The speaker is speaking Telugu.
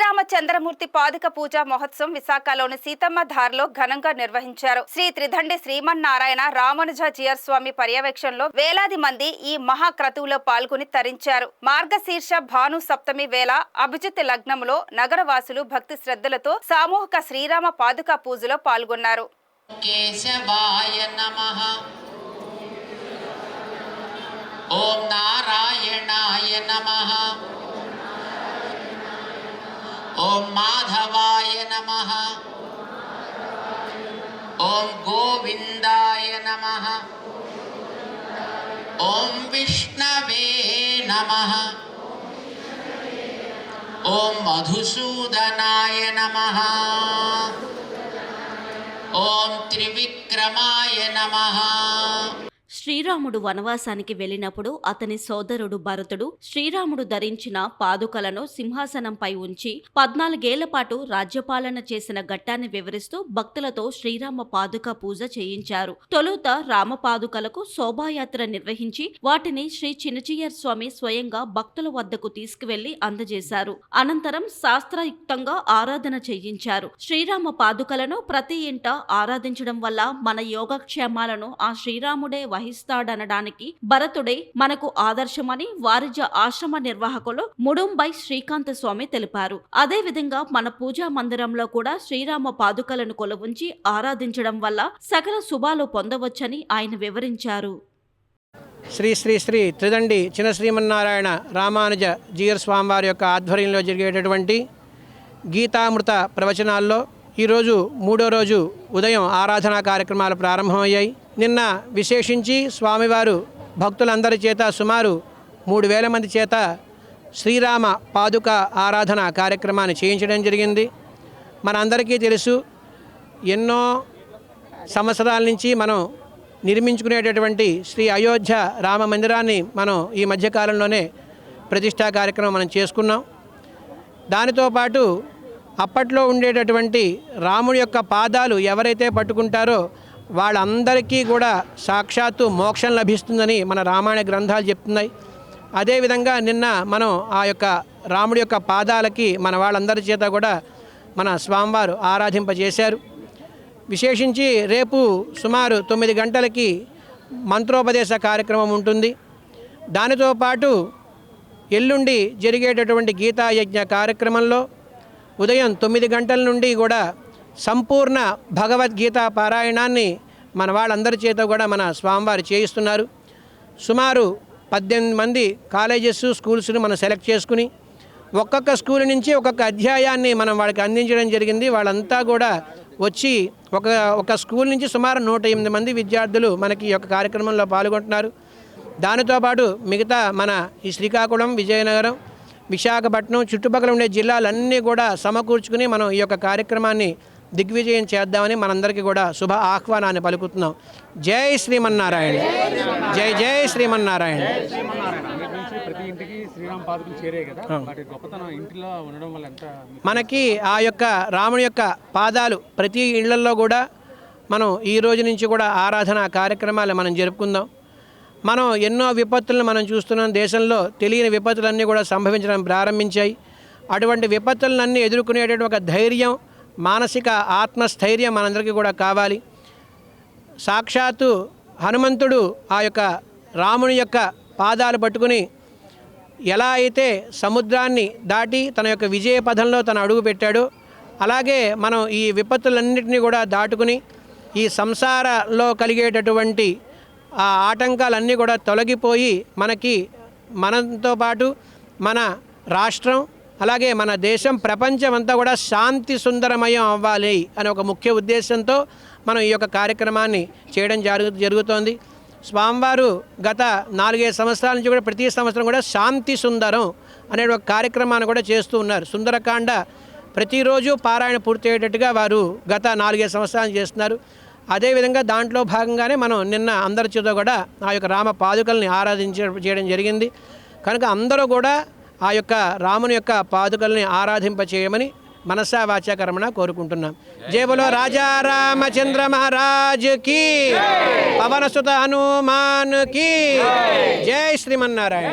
శ్రీరామచంద్రమూర్తి పాదుక పూజ మహోత్సవం విశాఖలోని సీతమ్మ ధారలో ఘనంగా నిర్వహించారు. శ్రీ త్రిదండి శ్రీమన్నారాయణ రామానుజాచార్య స్వామి పర్యవేక్షణలో వేలాది మంది ఈ మహాక్రతువులో పాల్గొని తరించారు. మార్గశీర్ష భాను సప్తమి వేళ అభిజిత్ లగ్నంలో నగరవాసులు భక్తి శ్రద్ధలతో సామూహిక శ్రీరామ పాదుక పూజలో పాల్గొన్నారు. కేశవాయ నమః. ఓం నారాయణాయ నమః. ఓం మాధవాయ నమః. ఓం గోవిందాయ నమః. ఓం విష్ణవే నమః. ఓం మధుసూదనాయ నమః. ఓం త్రివిక్రమాయ నమః. శ్రీరాముడు వనవాసానికి వెళ్ళినప్పుడు అతని సోదరుడు భరతుడు శ్రీరాముడు ధరించిన పాదుకలను సింహాసనంపై ఉంచి 14 ఏళ్ల పాటు రాజ్యపాలన చేసిన ఘట్టాన్ని వివరిస్తూ భక్తులతో శ్రీరామ పాదుక పూజ చేయించారు. తొలుత రామ పాదుకలకు శోభాయాత్ర నిర్వహించి వాటిని శ్రీ చిన్నజీయర్ స్వామి స్వయంగా భక్తుల వద్దకు తీసుకువెళ్లి అందజేశారు. అనంతరం శాస్త్రయుక్తంగా ఆరాధన చేయించారు. శ్రీరామ పాదుకలను ప్రతి ఇంట ఆరాధించడం వల్ల మన యోగక్షేమాలను ఆ శ్రీరాముడే వహిస్తాడనడానికి భరతుడే మనకు ఆదర్శమని వారిజ ఆశ్రమ నిర్వాహకులు ముడుంబై శ్రీకాంత స్వామి తెలిపారు. అదే విధంగా మన పూజా మందిరంలో కూడా శ్రీరామ పాదుకలను కొలువుంచి ఆరాధించడం వల్ల సకల శుభాలు పొందవచ్చని ఆయన వివరించారు. శ్రీ శ్రీ శ్రీ త్రిదండి చిన్న శ్రీమన్నారాయణ రామానుజ జీయర్ స్వామివారి యొక్క ఆధ్వర్యంలో జరిగేటటువంటి గీతామృత ప్రవచనాల్లో ఈరోజు 3వ రోజు ఉదయం ఆరాధనా కార్యక్రమాలు ప్రారంభమయ్యాయి. నిన్న విశేషించి స్వామివారు భక్తులందరి చేత సుమారు 3000 మంది చేత శ్రీరామ పాదుక ఆరాధన కార్యక్రమాన్ని చేయించడం జరిగింది. మనందరికీ తెలుసు, ఎన్నో సంవత్సరాల నుంచి మనం నిర్మించుకునేటటువంటి శ్రీ అయోధ్య రామ మందిరాన్ని మనం ఈ మధ్యకాలంలోనే ప్రతిష్టా కార్యక్రమం మనం చేసుకున్నాం. దానితో పాటు అప్పట్లో ఉండేటటువంటి రాముడి యొక్క పాదాలు ఎవరైతే పట్టుకుంటారో వాళ్ళందరికీ కూడా సాక్షాత్తు మోక్షం లభిస్తుందని మన రామాయణ గ్రంథాలు చెప్తున్నాయి. అదేవిధంగా నిన్న మనం ఆ యొక్క రాముడి యొక్క పాదాలకి మన వాళ్ళందరి చేత కూడా మన స్వామివారు ఆరాధింపజేశారు. విశేషించి రేపు సుమారు 9 గంటలకి మంత్రోపదేశ కార్యక్రమం ఉంటుంది. దానితో పాటు ఎల్లుండి జరిగేటటువంటి గీతాయజ్ఞ కార్యక్రమంలో ఉదయం 9 గంటల నుండి కూడా సంపూర్ణ భగవద్గీత పారాయణాన్ని మన వాళ్ళందరి చేత కూడా మన స్వామివారు చేయిస్తున్నారు. సుమారు 18 మంది కాలేజెస్ స్కూల్స్ని మనం సెలెక్ట్ చేసుకుని ఒక్కొక్క స్కూల్ నుంచి ఒక్కొక్క అధ్యాయాన్ని మనం వాళ్ళకి అందించడం జరిగింది. వాళ్ళంతా కూడా వచ్చి ఒక స్కూల్ నుంచి సుమారు 108 మంది విద్యార్థులు మనకి ఈ యొక్క కార్యక్రమంలో పాల్గొంటున్నారు. దానితో పాటు మిగతా మన ఈ శ్రీకాకుళం, విజయనగరం, విశాఖపట్నం చుట్టుపక్కల ఉండే జిల్లాలన్నీ కూడా సమకూర్చుకుని మనం ఈ యొక్క కార్యక్రమాన్ని దిగ్విజయం చేద్దామని మనందరికీ కూడా శుభ ఆహ్వానాన్ని పలుకుతున్నాం. జై శ్రీమన్నారాయణ. జై జై శ్రీమన్నారాయణ. మనకి ఆ యొక్క రాముని యొక్క పాదాలు ప్రతి ఇళ్లలో కూడా మనం ఈ రోజు నుంచి కూడా ఆరాధన కార్యక్రమాలు మనం జరుపుకుందాం. మనం ఎన్నో విపత్తులను మనం చూస్తున్నాం. దేశంలో తెలియని విపత్తులన్నీ కూడా సంభవించడం ప్రారంభించాయి. అటువంటి విపత్తులన్నీ ఎదుర్కొనేటటువంటి ఒక ధైర్యం, మానసిక ఆత్మస్థైర్యం మనందరికీ కూడా కావాలి. సాక్షాత్తు హనుమంతుడు ఆ యొక్క రాముని యొక్క పాదాలు పట్టుకుని ఎలా అయితే సముద్రాన్ని దాటి తన యొక్క విజయ పథంలో తన అడుగు పెట్టాడో అలాగే మనం ఈ విపత్తులన్నింటినీ కూడా దాటుకుని ఈ సంసారంలో కలిగేటటువంటి ఆ ఆటంకాలన్నీ కూడా తొలగిపోయి మనతో పాటు మన రాష్ట్రం అలాగే మన దేశం ప్రపంచం అంతా కూడా శాంతి సుందరమయం అవ్వాలి అనే ఒక ముఖ్య ఉద్దేశంతో మనం ఈ యొక్క కార్యక్రమాన్ని చేయడం జరుగుతోంది. స్వామివారు గత 4-5 సంవత్సరాల నుంచి కూడా ప్రతి సంవత్సరం కూడా శాంతి సుందరం అనే ఒక కార్యక్రమాన్ని కూడా చేస్తూ ఉన్నారు. సుందరకాండ ప్రతిరోజు పారాయణ పూర్తయ్యేటట్టుగా వారు గత 4-5 సంవత్సరాలు చేస్తున్నారు. అదేవిధంగా దాంట్లో భాగంగానే మనం నిన్న అందరి చేత కూడా ఆ యొక్క రామ పాదుకల్ని చేయడం జరిగింది. కనుక అందరూ కూడా ఆ యొక్క రాముని యొక్క పాదుకల్ని ఆరాధింపచేయమని మనసా వాచా కర్మణ కోరుకుంటున్నాం. జై బోలో రాజా రామచంద్ర మహారాజ్ की, पवन सुत हनुमान की, जय श्रीमन्नारायण।